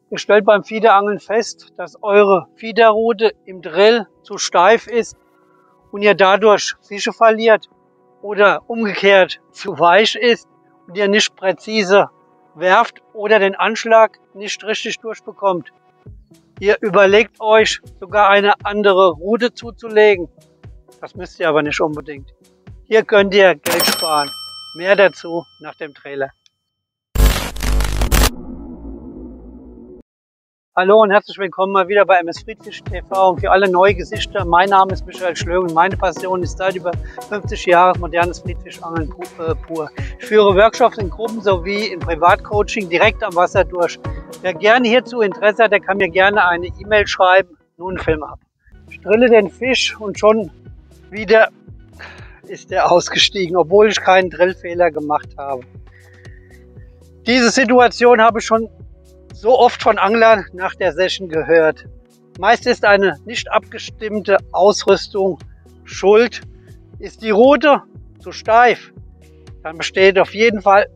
Ihr stellt beim Fiederangeln fest, dass eure Fiederrute im Drill zu steif ist und ihr dadurch Fische verliert oder umgekehrt zu weich ist und ihr nicht präzise werft oder den Anschlag nicht richtig durchbekommt. Ihr überlegt euch sogar eine andere Rute zuzulegen. Das müsst ihr aber nicht unbedingt. Hier könnt ihr Geld sparen. Mehr dazu nach dem Trailer. Hallo und herzlich willkommen mal wieder bei MS Friedfisch TV und für alle neue Gesichter. Mein Name ist Michael Schlög und meine Passion ist seit über 50 Jahren modernes Friedfischangeln pur. Ich führe Workshops in Gruppen sowie in Privatcoaching direkt am Wasser durch. Wer gerne hierzu Interesse hat, der kann mir gerne eine E-Mail schreiben. Nun Film ab. Ich drille den Fisch und schon wieder ist er ausgestiegen, obwohl ich keinen Drillfehler gemacht habe. Diese Situation habe ich schon so oft von Anglern nach der Session gehört. Meist ist eine nicht abgestimmte Ausrüstung schuld. Ist die Rute zu steif, dann besteht auf jeden Fall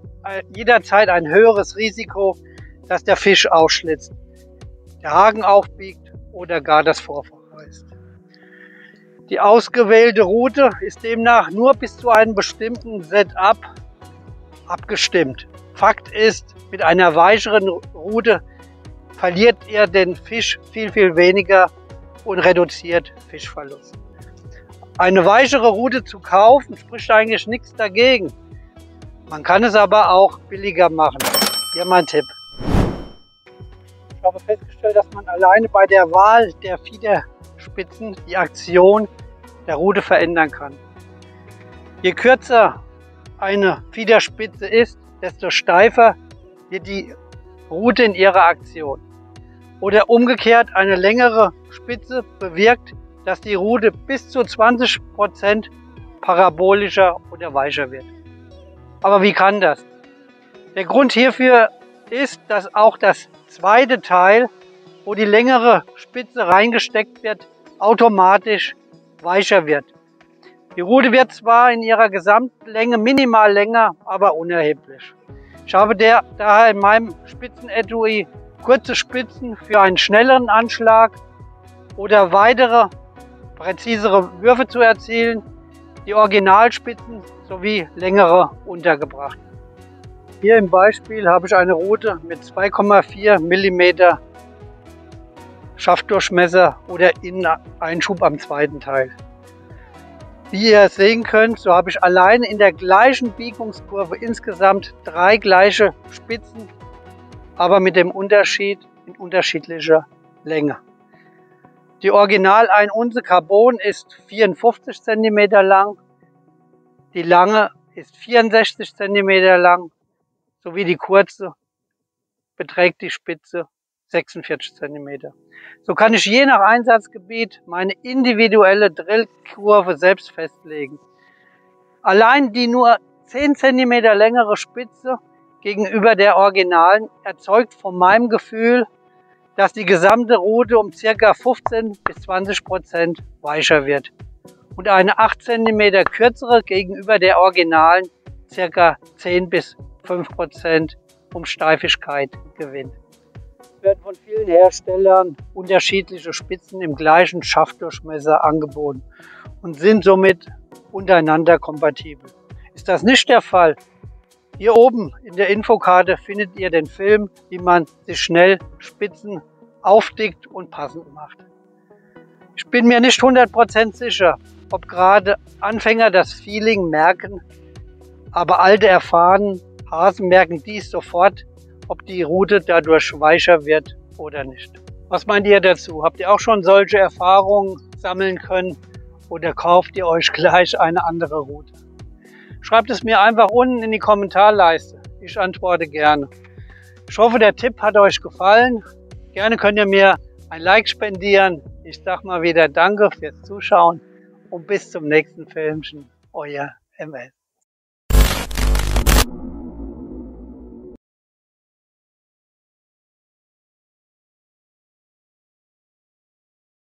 jederzeit ein höheres Risiko, dass der Fisch ausschlitzt, der Haken aufbiegt oder gar das Vorfach reißt. Die ausgewählte Rute ist demnach nur bis zu einem bestimmten Setup abgestimmt. Fakt ist, mit einer weicheren Rute verliert ihr den Fisch viel weniger und reduziert Fischverlust. Eine weichere Rute zu kaufen spricht eigentlich nichts dagegen. Man kann es aber auch billiger machen. Hier mein Tipp. Ich habe festgestellt, dass man alleine bei der Wahl der Fiederspitzen die Aktion der Rute verändern kann. Je kürzer eine Fiederspitze ist, desto steifer wird die Rute in ihrer Aktion. Oder umgekehrt, eine längere Spitze bewirkt, dass die Rute bis zu 20% parabolischer oder weicher wird. Aber wie kann das? Der Grund hierfür ist, dass auch das zweite Teil, wo die längere Spitze reingesteckt wird, automatisch weicher wird. Die Rute wird zwar in ihrer Gesamtlänge minimal länger, aber unerheblich. Ich habe daher in meinem Spitzenetui kurze Spitzen für einen schnelleren Anschlag oder weitere, präzisere Würfe zu erzielen, die Originalspitzen sowie längere untergebracht. Hier im Beispiel habe ich eine Rute mit 2,4 mm Schaftdurchmesser oder Inneneinschub am zweiten Teil. Wie ihr sehen könnt, so habe ich allein in der gleichen Biegungskurve insgesamt 3 gleiche Spitzen, aber mit dem Unterschied in unterschiedlicher Länge. Die Original 1 Unze Carbon ist 54 cm lang, die lange ist 64 cm lang, sowie die kurze beträgt die Spitze 46 cm. So kann ich je nach Einsatzgebiet meine individuelle Drillkurve selbst festlegen. Allein die nur 10 cm längere Spitze gegenüber der Originalen erzeugt von meinem Gefühl, dass die gesamte Rute um ca. 15 bis 20% weicher wird und eine 8 cm kürzere gegenüber der Originalen ca. 10 bis 5% um Steifigkeit gewinnt. Es werden von vielen Herstellern unterschiedliche Spitzen im gleichen Schaftdurchmesser angeboten und sind somit untereinander kompatibel. Ist das nicht der Fall? Hier oben in der Infokarte findet ihr den Film, wie man sich schnell Spitzen aufdickt und passend macht. Ich bin mir nicht 100% sicher, ob gerade Anfänger das Feeling merken, aber alte erfahrene Hasen merken dies sofort, ob die Rute dadurch weicher wird oder nicht. Was meint ihr dazu? Habt ihr auch schon solche Erfahrungen sammeln können oder kauft ihr euch gleich eine andere Rute? Schreibt es mir einfach unten in die Kommentarleiste. Ich antworte gerne. Ich hoffe, der Tipp hat euch gefallen. Gerne könnt ihr mir ein Like spendieren. Ich sag mal wieder Danke fürs Zuschauen und bis zum nächsten Filmchen. Euer MS.